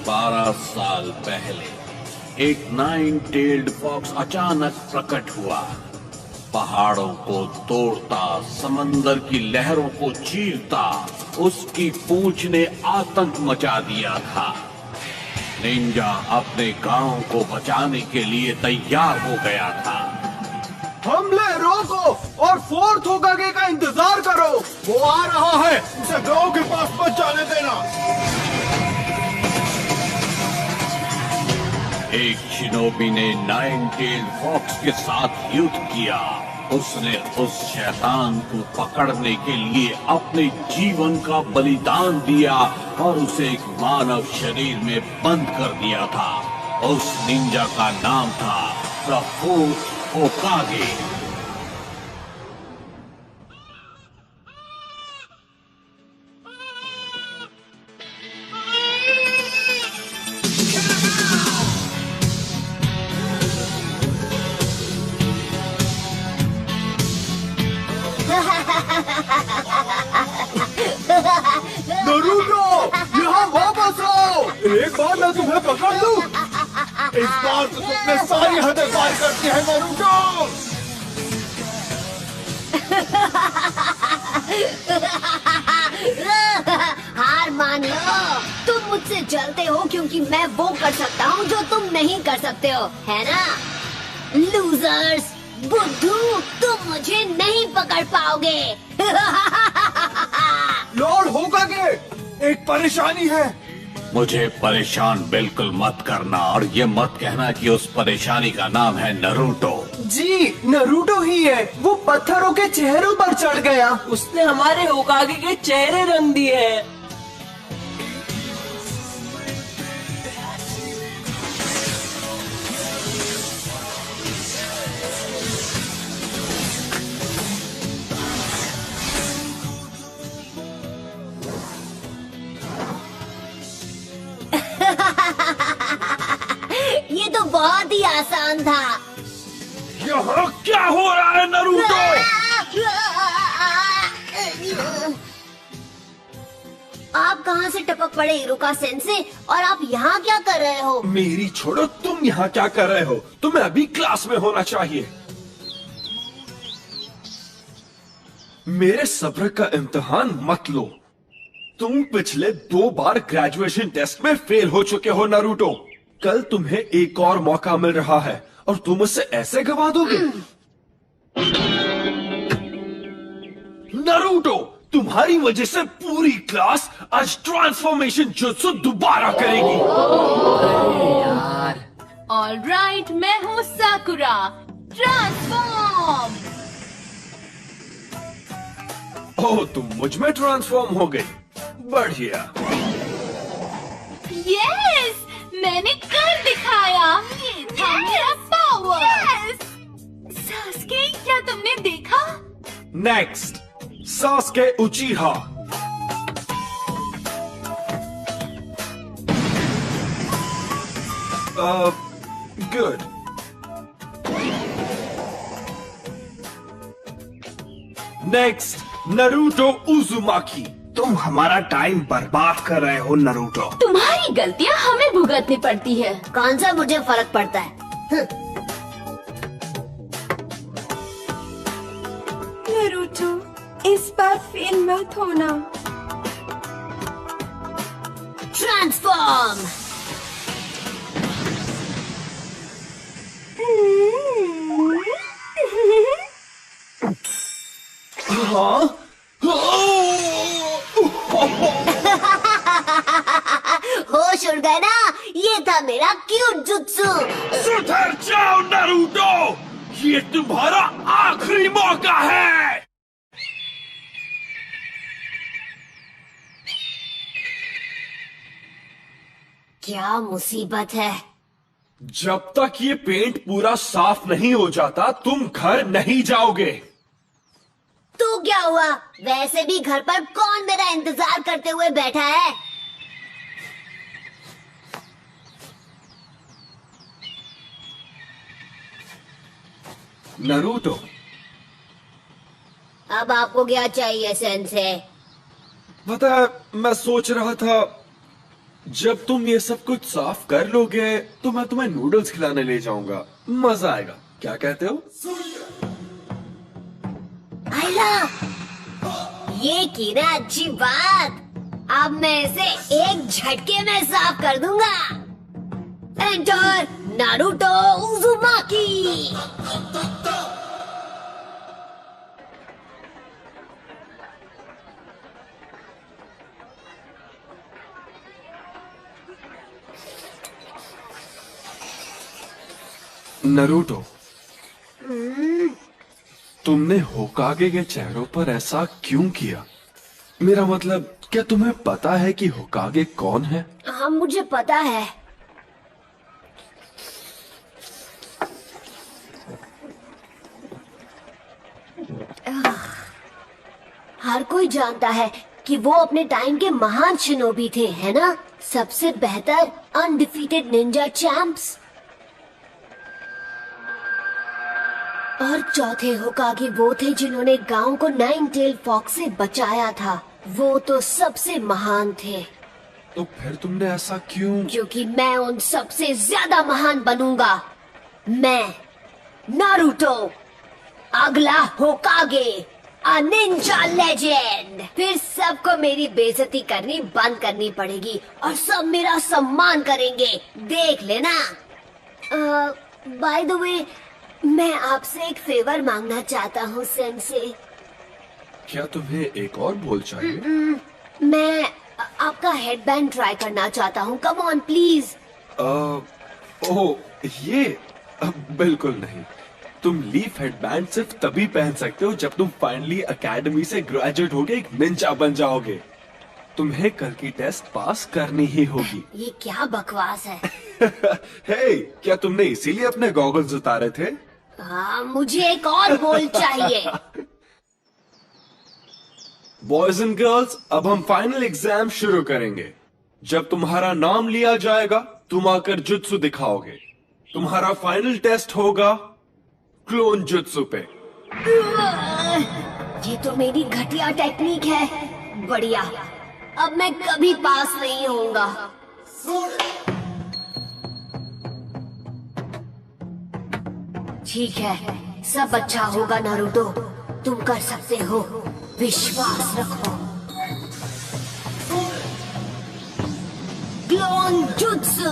12 साल पहले एक नाइन टेल्ड फॉक्स अचानक प्रकट हुआ। पहाड़ों को तोड़ता, समंदर की लहरों को चीरता, उसकी पूंछ ने आतंक मचा दिया था। निंजा अपने गांव को बचाने के लिए तैयार हो गया था। हमले रोको और फोर्थ होकागे का इंतजार करो। वो आ रहा है, उसे गांव के पास मत जाने देना। एक शिनोबी ने नाइन टेल्ड फॉक्स के साथ युद्ध किया। उसने उस शैतान को पकड़ने के लिए अपने जीवन का बलिदान दिया और उसे एक मानव शरीर में बंद कर दिया था। उस निंजा का नाम था द फोर्थ होकागे। नरूटो, यहाँ वापस आओ। एक बार मैं तुम्हें पकड़ लूं। इस बार तो तुमने सारी हदें पार कर दी है नरूटो। हार मान लो। तुम मुझसे जलते हो क्योंकि मैं वो कर सकता हूँ जो तुम नहीं कर सकते हो, है ना? लूजर्स, बुद्धू, तुम मुझे नहीं पकड़ पाओगे। लॉर्ड होकागे, एक परेशानी है। मुझे परेशान बिल्कुल मत करना और ये मत कहना कि उस परेशानी का नाम है नरूटो। जी, नरूटो ही है। वो पत्थरों के चेहरों पर चढ़ गया। उसने हमारे होकागे के चेहरे रंग दिए हैं। ये तो बहुत ही आसान था। यहाँ क्या हो रहा है नरूटो? आप कहाँ से टपक पड़े इरुका सेंसे, और आप यहाँ क्या कर रहे हो? मेरी छोड़ो, तुम यहाँ क्या कर रहे हो? तुम्हें अभी क्लास में होना चाहिए। मेरे सब्र का इम्तिहान मत लो। तुम पिछले 2 बार ग्रेजुएशन टेस्ट में फेल हो चुके हो नरूटो। कल तुम्हें एक और मौका मिल रहा है और तुम उसे ऐसे गवा दोगे? नरूटो, तुम्हारी वजह से पूरी क्लास आज ट्रांसफॉर्मेशन जुत्सु दोबारा करेगी। ऑलराइट, मैं हूँ साकुरा। ट्रांसफॉर्म। ओह, तुम मुझ में ट्रांसफॉर्म हो गई। बढ़िया। यस, मैंने कर दिखाया। ये था मेरा पावर। यस। सास्के, क्या तुमने देखा? Next, Sasuke उचिहा। Good. Next, Naruto उजुमाकी। तुम हमारा टाइम बर्बाद कर रहे हो नरूटो। तुम्हारी गलतियाँ हमें भुगतनी पड़ती है। कौन सा मुझे फर्क पड़ता है? नरूटो, इस बार फेल मत होना। ट्रांसफॉर्म। हाँ? होश उड़ गए ना? ये था मेरा क्यूट जुत्सु। सुधर जाओ नरूटो, ये तुम्हारा आखिरी मौका है। क्या मुसीबत है? जब तक ये पेंट पूरा साफ नहीं हो जाता तुम घर नहीं जाओगे। तो क्या हुआ? वैसे भी घर पर कौन मेरा इंतजार करते हुए बैठा है? नरूटो, अब आपको क्या चाहिए सेंसे? पता है, मैं सोच रहा था जब तुम ये सब कुछ साफ कर लोगे तो मैं तुम्हें नूडल्स खिलाने ले जाऊंगा, मजा आएगा। क्या कहते हो? आइला, ये की ना अच्छी बात। अब मैं इसे एक झटके में साफ कर दूंगा। Enter Naruto Uzumaki. नारुतो, तुमने होकागे के चेहरों पर ऐसा क्यों किया? मेरा मतलब, क्या तुम्हें पता है कि होकागे कौन है? हाँ, मुझे पता है। हर कोई जानता है कि वो अपने टाइम के महान शिनोबी थे, है ना? सबसे बेहतर अनडिफीटेड निंजा चैंप्स। और चौथे होकागे वो थे जिन्होंने गांव को नाइन टेल फॉक्स से बचाया था। वो तो सबसे महान थे। तो फिर तुमने ऐसा क्यों? क्योंकि मैं उन सबसे ज्यादा महान बनूंगा। मैं नारुतो, अगला होकागे, अ निंजा लेजेंड। फिर सबको मेरी बेइज्जती करनी बंद करनी पड़ेगी और सब मेरा सम्मान करेंगे, देख लेना। बाय द वे, मैं आपसे एक फेवर मांगना चाहता हूँ सेंसे। क्या तुम्हें एक और बोल चाहिए? मैं आपका हेडबैंड ट्राई करना चाहता हूँ। Come on please. ओह, ये बिल्कुल नहीं। तुम लीफ हेडबैंड सिर्फ तभी पहन सकते हो जब तुम फाइनली एकेडमी से ग्रेजुएट होके एक निंजा बन जाओगे। तुम्हें कल की टेस्ट पास करनी ही होगी। ये क्या बकवास है? हे, क्या तुमने इसीलिए अपने गॉगल्स उतारे थे? हाँ, मुझे एक और बोल चाहिए। बॉयज एंड गर्ल्स, अब हम फाइनल एग्जाम शुरू करेंगे। जब तुम्हारा नाम लिया जाएगा, तुम आकर जुत्सु दिखाओगे। तुम्हारा फाइनल टेस्ट होगा क्लोन जुत्सु पे। ये तो मेरी घटिया टेक्निक है। बढ़िया, अब मैं कभी पास नहीं होऊंगा। ठीक है, सब अच्छा होगा नारुतो। तुम कर सकते हो, विश्वास रखो। Clone jutsu.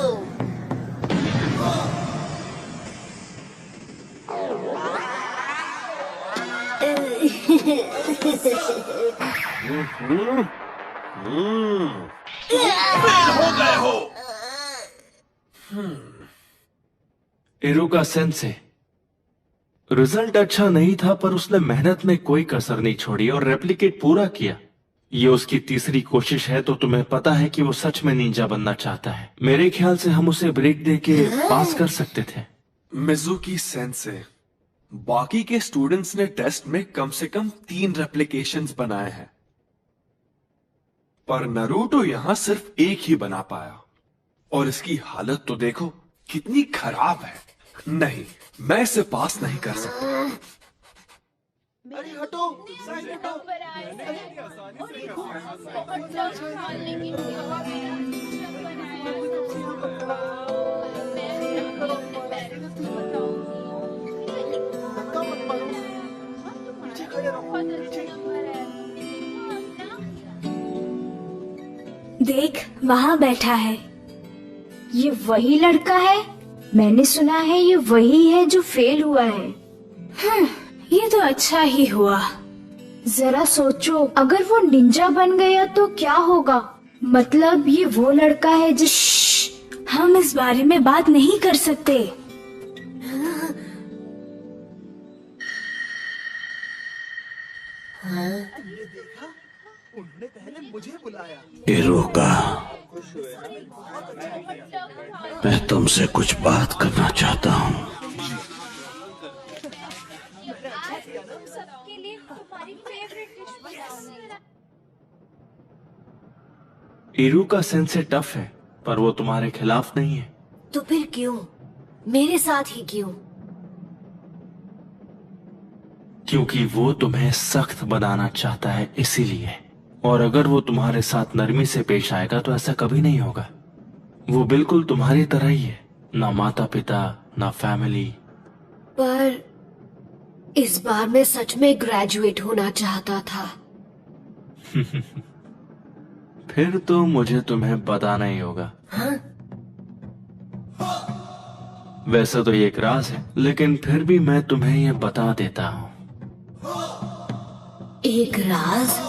हो गए हो। इरुका सेंसे, रिजल्ट अच्छा नहीं था पर उसने मेहनत में कोई कसर नहीं छोड़ी और रेप्लिकेट पूरा किया। ये उसकी तीसरी कोशिश है, तो तुम्हें पता है कि वो सच में निंजा बनना चाहता है। मेरे ख्याल से हम उसे ब्रेक दे के पास कर सकते थे। मिजुकी सेंसे, बाकी के स्टूडेंट्स ने टेस्ट में कम से कम 3 रेप्लिकेशंस बनाए हैं, पर नारुतो यहां सिर्फ एक ही बना पाया। और इसकी हालत तो देखो कितनी खराब है। नहीं, मैं इसे पास नहीं कर सकता। देख, वहाँ बैठा है। ये वही लड़का है। मैंने सुना है ये वही है जो फेल हुआ है। ये तो अच्छा ही हुआ। जरा सोचो, अगर वो निंजा बन गया तो क्या होगा? मतलब ये वो लड़का है जिस हम इस बारे में बात नहीं कर सकते। इरुका, मैं तुमसे कुछ बात करना चाहता हूँ। इरुका सेंसे टफ है, पर वो तुम्हारे खिलाफ नहीं है। तो फिर क्यों? मेरे साथ ही क्यों? क्योंकि वो तुम्हें सख्त बनाना चाहता है, इसीलिए। और अगर वो तुम्हारे साथ नरमी से पेश आएगा तो ऐसा कभी नहीं होगा। वो बिल्कुल तुम्हारी तरह ही है, ना माता पिता ना फैमिली। पर इस बार मैं सच में ग्रेजुएट होना चाहता था। फिर तो मुझे तुम्हें बताना ही होगा। हाँ? वैसे तो ये एक राज है, लेकिन फिर भी मैं तुम्हें ये बता देता हूँ। एक राज?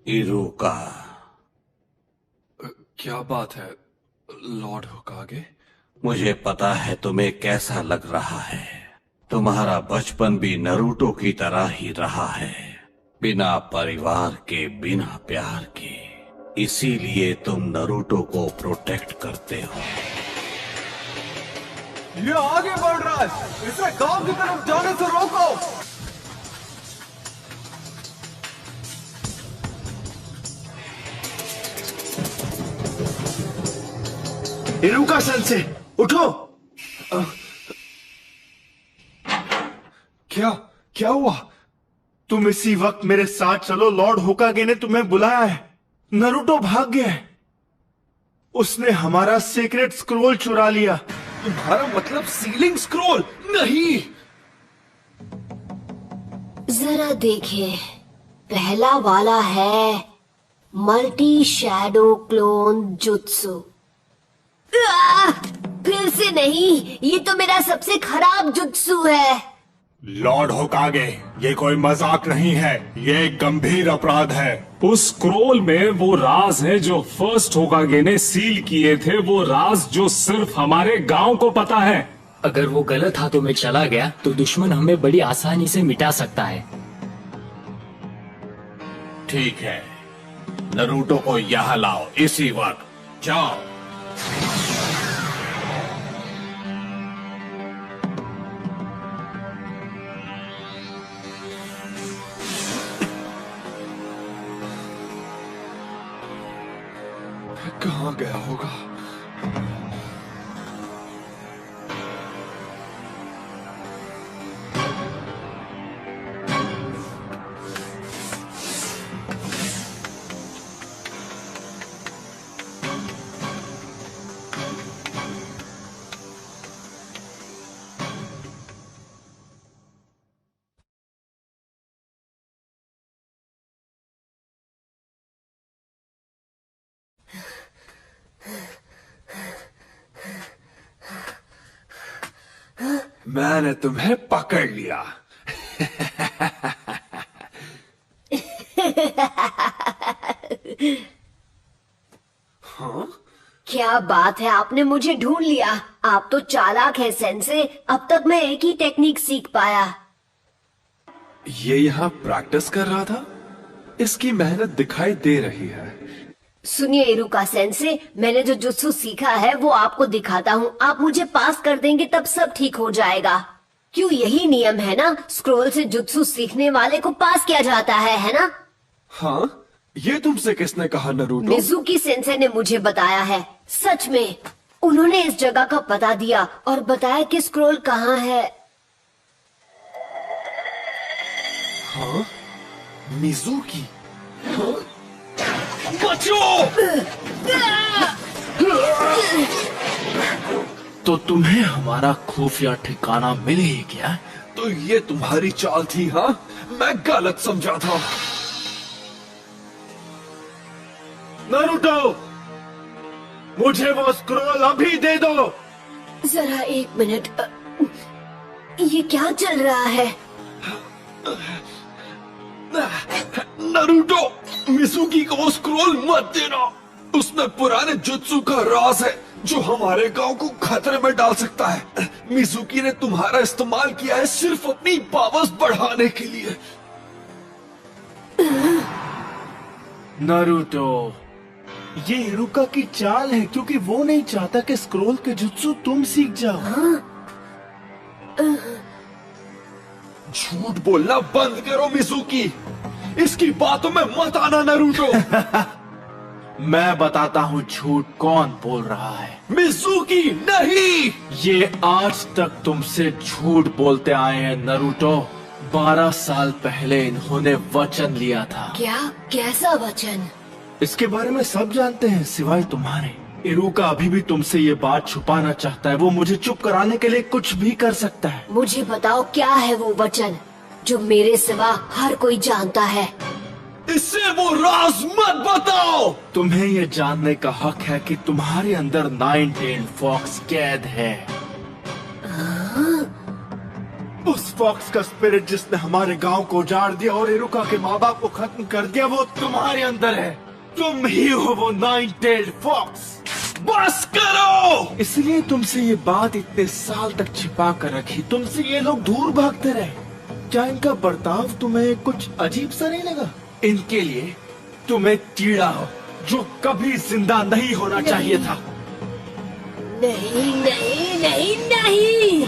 इरुका, क्या बात है लॉर्ड होकागे? मुझे पता है तुम्हें कैसा लग रहा है। तुम्हारा बचपन भी नरूटो की तरह ही रहा है, बिना परिवार के, बिना प्यार के। इसीलिए तुम नरूटो को प्रोटेक्ट करते हो। ये आगे बढ़ रहा है, इसे गांव की तरफ जाने से रोको। इरुका सेंसे, उठो। क्या हुआ? तुम इसी वक्त मेरे साथ चलो, लॉर्ड होकागे ने तुम्हें बुलाया है। नरूटो भाग गया है, उसने हमारा सीक्रेट स्क्रोल चुरा लिया। तुम्हारा मतलब सीलिंग स्क्रोल? नहीं। जरा देखिए, पहला वाला है मल्टी शैडो क्लोन जुत्सु। फिर से नहीं, ये तो मेरा सबसे खराब जुत्सु है। लॉर्ड होकागे, ये कोई मजाक नहीं है, ये एक गंभीर अपराध है। उस स्क्रोल में वो राज है जो फर्स्ट होकागे ने सील किए थे, वो राज जो सिर्फ हमारे गांव को पता है। अगर वो गलत हाथों में चला गया तो दुश्मन हमें बड़ी आसानी से मिटा सकता है। ठीक है, नरूटो को यहाँ लाओ इसी वक्त। जाओ। कहाँ गया होगा? मैंने तुम्हें पकड़ लिया। हाँ? क्या बात है, आपने मुझे ढूंढ लिया। आप तो चालाक है सेंसे। अब तक मैं एक ही टेक्निक सीख पाया। ये यहाँ प्रैक्टिस कर रहा था? इसकी मेहनत दिखाई दे रही है। सुनिए इरुका सेंसे, मैंने जो जुत्सु सीखा है वो आपको दिखाता हूँ। आप मुझे पास कर देंगे तब सब ठीक हो जाएगा। क्यों, यही नियम है ना? स्क्रोल से जुत्सु सीखने वाले को पास किया जाता है ना? हाँ, ये तुमसे किसने कहा नरूटो? मिजुकी सेंसे ने मुझे बताया है। सच में, उन्होंने इस जगह का पता दिया और बताया कि स्क्रोल कहाँ है। हाँ? मिजुकी? हाँ? बचो! तो तुम्हें हमारा खुफिया ठिकाना मिल ही गया? तो ये तुम्हारी चाल थी? हाँ, मैं गलत समझा था। नरूटो, मुझे वो स्क्रोल अभी दे दो। जरा एक मिनट, ये क्या चल रहा है? नरूटो, मिजुकी को वो स्क्रोल मत देना। उसमें पुराने जुत्सु का राज है जो हमारे गांव को खतरे में डाल सकता है। मिजुकी ने तुम्हारा इस्तेमाल किया है सिर्फ अपनी पावर्स बढ़ाने के लिए। नारुतो, ये इरुका की चाल है, क्योंकि वो नहीं चाहता कि स्क्रोल के जुत्सु तुम सीख जाओ। झूठ बोलना बंद करो मिजुकी। इसकी बातों में मत आना नरूटो। मैं बताता हूँ झूठ कौन बोल रहा है। मिजुकी नहीं। ये आज तक तुमसे झूठ बोलते आए हैं नारुतो। 12 साल पहले इन्होंने वचन लिया था। क्या? कैसा वचन? इसके बारे में सब जानते हैं सिवाय तुम्हारे। इरुका अभी भी तुमसे ये बात छुपाना चाहता है। वो मुझे चुप कराने के लिए कुछ भी कर सकता है। मुझे बताओ क्या है वो वचन जो मेरे सिवा हर कोई जानता है। इससे वो राज मत बताओ। तुम्हें ये जानने का हक है कि तुम्हारे अंदर 9-tailed फॉक्स कैद है। उस फॉक्स का स्पिरिट जिसने हमारे गांव को उजाड़ दिया और इरुका के माँ बाप को खत्म कर दिया, वो तुम्हारे अंदर है। तुम ही हो वो 9-tailed फॉक्स। बस करो। इसलिए तुमसे ये बात इतने साल तक छिपा कर रखी। तुमसे ये लोग दूर भागते रहे। क्या इनका बर्ताव तुम्हें कुछ अजीब सा नहीं लगा? इनके लिए तुम्हें कीड़ा हो जो कभी जिंदा नहीं होना चाहिए था। नहीं नहीं नहीं नहीं।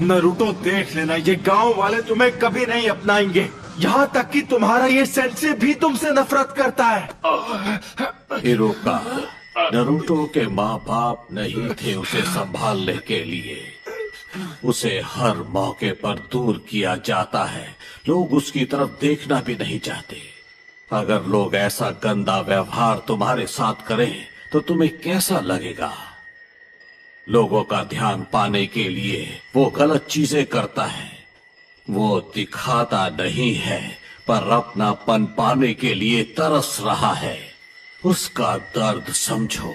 नरूटो देख लेना, ये गांव वाले तुम्हें कभी नहीं अपनाएंगे। यहाँ तक कि तुम्हारा ये सेंसे भी तुमसे नफरत करता है। इरुका, नरूटो के माँ बाप नहीं थे उसे संभालने के लिए। उसे हर मौके पर दूर किया जाता है। लोग उसकी तरफ देखना भी नहीं चाहते। अगर लोग ऐसा गंदा व्यवहार तुम्हारे साथ करें तो तुम्हें कैसा लगेगा? लोगों का ध्यान पाने के लिए वो गलत चीजें करता है। वो दिखाता नहीं है पर अपनापन पाने के लिए तरस रहा है। उसका दर्द समझो।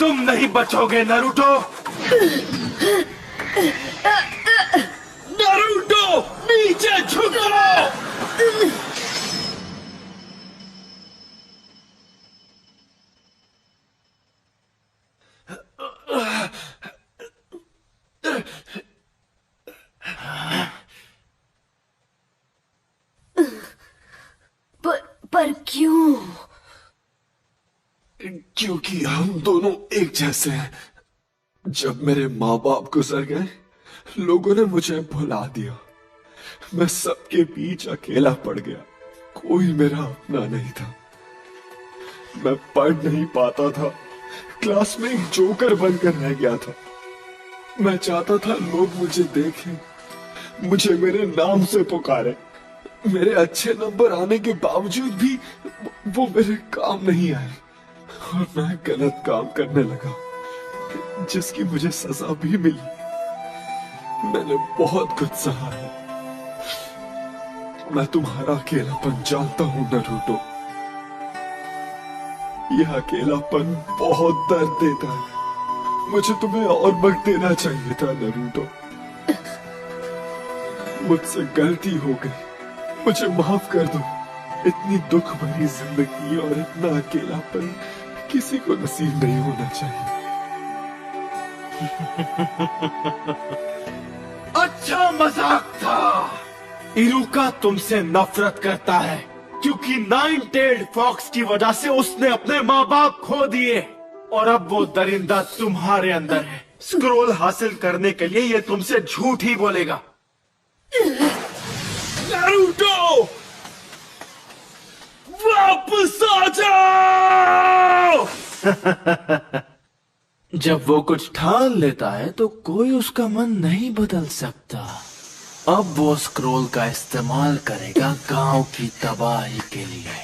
तुम नहीं बचोगे नरूटो। नरूटो नीचे झुको। पर क्यों? क्योंकि हम दोनों एक जैसे हैं। जब मेरे माँ बाप गुजर गए, लोगों ने मुझे भुला दिया। मैं सबके बीच अकेला पड़ गया। कोई मेरा अपना नहीं था। मैं पढ़ नहीं पाता था। क्लास में एक जोकर बनकर रह गया था। मैं चाहता था लोग मुझे देखें, मुझे मेरे नाम से पुकारे। मेरे अच्छे नंबर आने के बावजूद भी वो मेरे काम नहीं आए और मैं गलत काम करने लगा, जिसकी मुझे सजा भी मिली। मैंने बहुत कुछ सहा है। मैं तुम्हारा अकेलापन जानता हूं नरूटो। यह अकेलापन बहुत दर्द देता है। मुझे तुम्हें और वक्त देना चाहिए था नरूटो। मुझसे गलती हो गई, मुझे माफ कर दो। इतनी दुख भरी जिंदगी और इतना अकेलापन किसी को नसीब नहीं होना चाहिए। अच्छा मजाक था। इरुका तुमसे नफरत करता है क्योंकि 9-tailed फॉक्स की वजह से उसने अपने माँ बाप खो दिए और अब वो दरिंदा तुम्हारे अंदर है। स्क्रोल हासिल करने के लिए ये तुमसे झूठ ही बोलेगा। नारुतो, वापस आ जाओ। जब वो कुछ ठान लेता है तो कोई उसका मन नहीं बदल सकता। अब वो स्क्रोल का इस्तेमाल करेगा गांव की तबाही के लिए।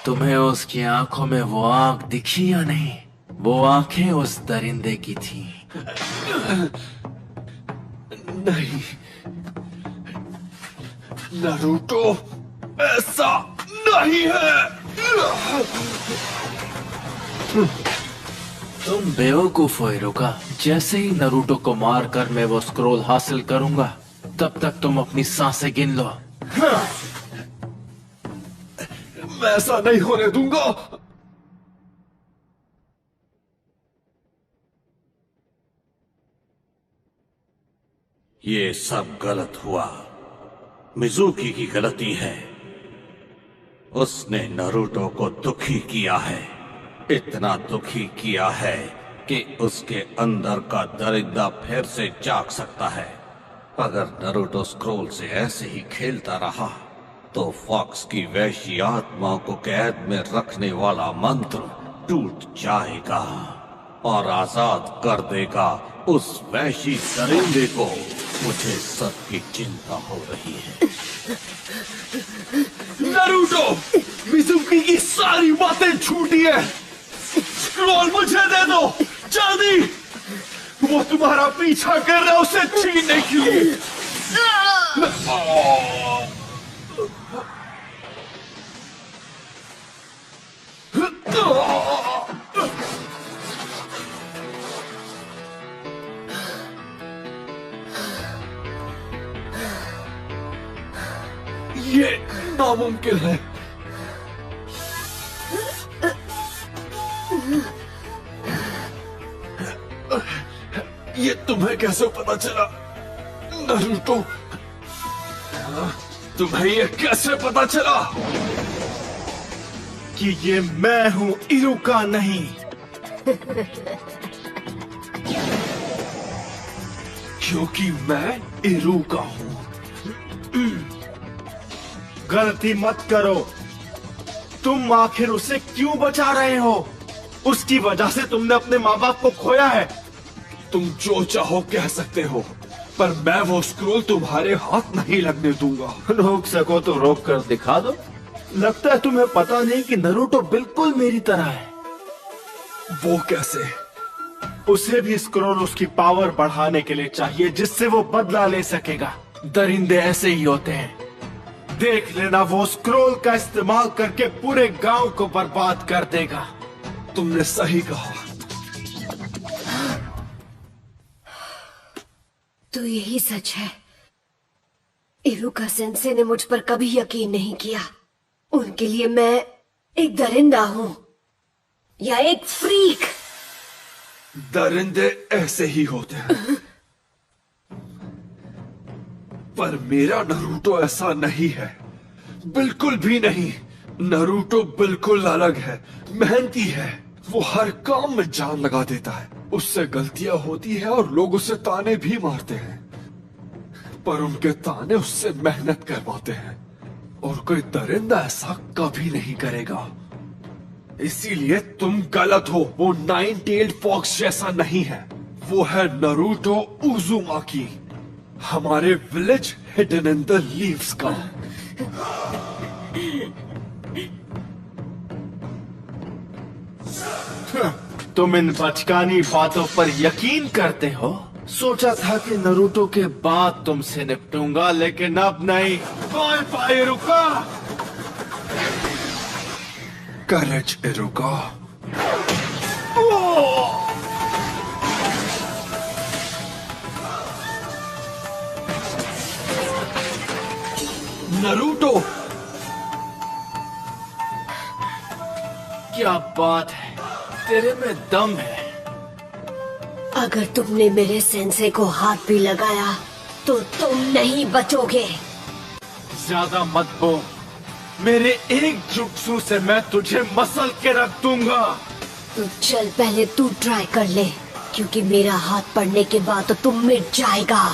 तुम्हें उसकी आंखों में वो आंख दिखी या नहीं? वो आंखें उस दरिंदे की थी। नहीं नारुतो, ऐसा नहीं है। तुम बेवकूफ हो इरुका। जैसे ही नारुतो को मारकर मैं वो स्क्रोल हासिल करूंगा, तब तक तुम अपनी सांसें गिन लो। मैं ऐसा नहीं होने दूंगा। ये सब गलत हुआ। मिजुकी की गलती है। उसने नारुतो को दुखी किया है। इतना दुखी किया है कि उसके अंदर का दरिंदा फिर से जाग सकता है। अगर नारुतो स्क्रोल से ऐसे ही खेलता रहा तो फॉक्स की वैश्य आत्मा को कैद में रखने वाला मंत्र टूट जाएगा और आजाद कर देगा उस वैश्य दरिंदे को। मुझे सबकी चिंता हो रही है। नारुतो, मिजुकी की सारी बातें झूठी है। स्क्रॉल मुझे दे दो जल्दी। वो तुम्हारा पीछा कर रहा है उसे छीनने के लिए। ये नामुमकिन है। ये तुम्हें कैसे पता चला नारुतो? तुम्हें ये कैसे पता चला कि ये मैं हूं, इरुका नहीं। क्योंकि मैं इरुका हूं। गलती मत करो। तुम आखिर उसे क्यों बचा रहे हो? उसकी वजह से तुमने अपने माँ बाप को खोया है। तुम जो चाहो कह सकते हो, पर मैं वो स्क्रोल तुम्हारे हाथ नहीं लगने दूंगा। रोक सको तो रोक कर दिखा दो। लगता है तुम्हें पता नहीं कि नरूटो बिल्कुल मेरी तरह है। वो कैसे? उसे भी स्क्रोल उसकी पावर बढ़ाने के लिए चाहिए, जिससे वो बदला ले सकेगा। दरिंदे ऐसे ही होते हैं। देख लेना, वो स्क्रोल का इस्तेमाल करके पूरे गांव को बर्बाद कर देगा। तुमने सही कहा। तो यही सच है। इरुका सेंसे ने मुझ पर कभी यकीन नहीं किया। उनके लिए मैं एक दरिंदा हूं या एक फ्रीक। दरिंदे ऐसे ही होते हैं। पर मेरा नारुतो ऐसा नहीं है, बिल्कुल भी नहीं। नारुतो बिल्कुल अलग है, मेहनती है। वो हर काम में जान लगा देता है। उससे गलतियां होती है और लोग उसे ताने भी मारते हैं, पर उनके ताने उससे मेहनत करवाते हैं। और कोई दरिंदा ऐसा कभी नहीं करेगा। इसीलिए तुम गलत हो। वो 9-tailed फॉक्स जैसा नहीं है। वो है नारुतो उज़ुमाकी, हमारे village hidden in the leaves का। तुम इन बचकानी बातों पर यकीन करते हो? सोचा था कि नरूटो के बाद तुमसे निपटूंगा, लेकिन अब नहीं। Bye bye Iruka. Courage Iruka. Naruto, क्या बात है, तेरे में दम है। अगर तुमने मेरे सेंसे को हाथ भी लगाया तो तुम नहीं बचोगे। ज्यादा मत बोल। मेरे एक जुत्सु से मैं तुझे मसल के रख दूंगा। तो चल पहले तू ट्राई कर ले, क्योंकि मेरा हाथ पड़ने के बाद तो तुम मिट जाएगा।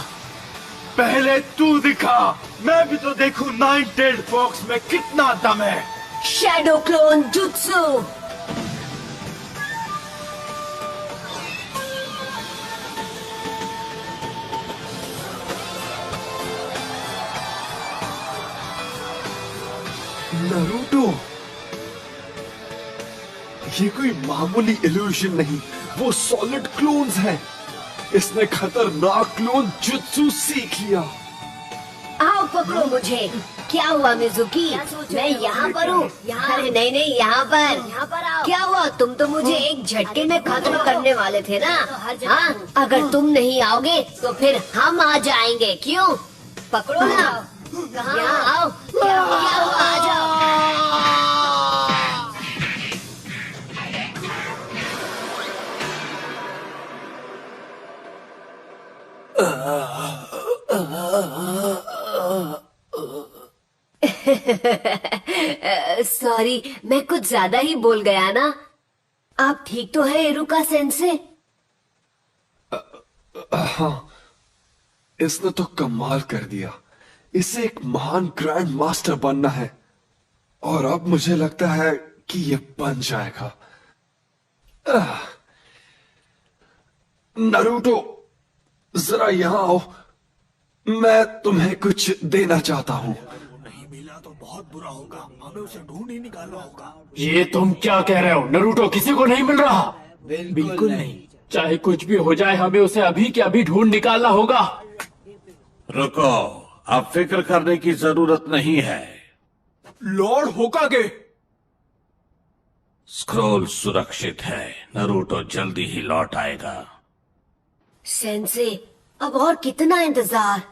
पहले तू दिखा, मैं भी तो देखूं 9-tailed फॉक्स में कितना दम है। Shadow clone jutsu. नारुतो, ये कोई मामूली इल्यूजन नहीं, वो सॉलिड क्लोन्स हैं। इसने खतरनाक क्लोन जुत्सु सीख लिया। आओ पकड़ो मुझे। क्या हुआ मिजुकी? मैं यहाँ पर हूँ। अरे नहीं नहीं, यहाँ पर आओ। क्या हुआ? तुम तो मुझे एक झटके में खत्म करने वाले थे ना। हाँ, अगर तुम नहीं आओगे तो फिर हम आ जाएंगे। क्यों? पकड़ो ना। यहाँ आओ। क्या हुआ? आ जाओ। सॉरी, मैं कुछ ज्यादा ही बोल गया ना। आप ठीक तो है इरुका सेंसे? हाँ, इसने तो कमाल कर दिया। इसे एक महान ग्रैंड मास्टर बनना है, और अब मुझे लगता है कि ये बन जाएगा। नारुतो, जरा यहां आओ। मैं तुम्हें कुछ देना चाहता हूँ। ये तुम क्या कह रहे हो? नरूटो किसी को नहीं मिल रहा। बिल्कुल नहीं। चाहे कुछ भी हो जाए, हमें उसे अभी के अभी ढूंढ निकालना होगा। रुको, अब फिक्र करने की जरूरत नहीं है। लॉर्ड होकागे, स्क्रोल सुरक्षित है। नरूटो जल्दी ही लौट आएगा। सेंसे, अब और कितना इंतजार?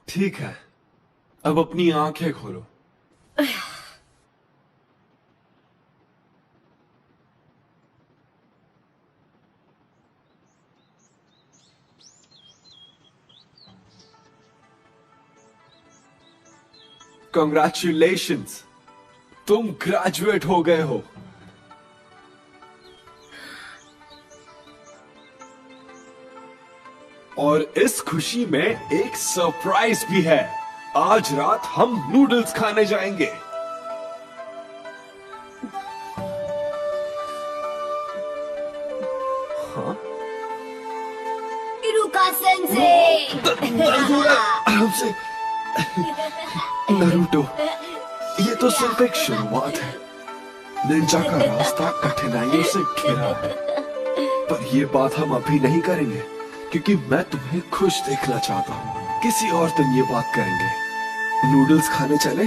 ठीक है, अब अपनी आंखें खोलो। Congratulations, तुम ग्रेजुएट हो गए हो। और इस खुशी में एक सरप्राइज भी है। आज रात हम नूडल्स खाने जाएंगे। हाँ? इरुका सेंसे। आराम से। नरूटो, ये तो सिर्फ एक शुरुआत है। निंजा का रास्ता कठिनाइयों से घिरा है, पर ये बात हम अभी नहीं करेंगे क्योंकि मैं तुम्हें खुश देखना चाहता हूँ। किसी और दिन ये बात करेंगे। नूडल्स खाने चले?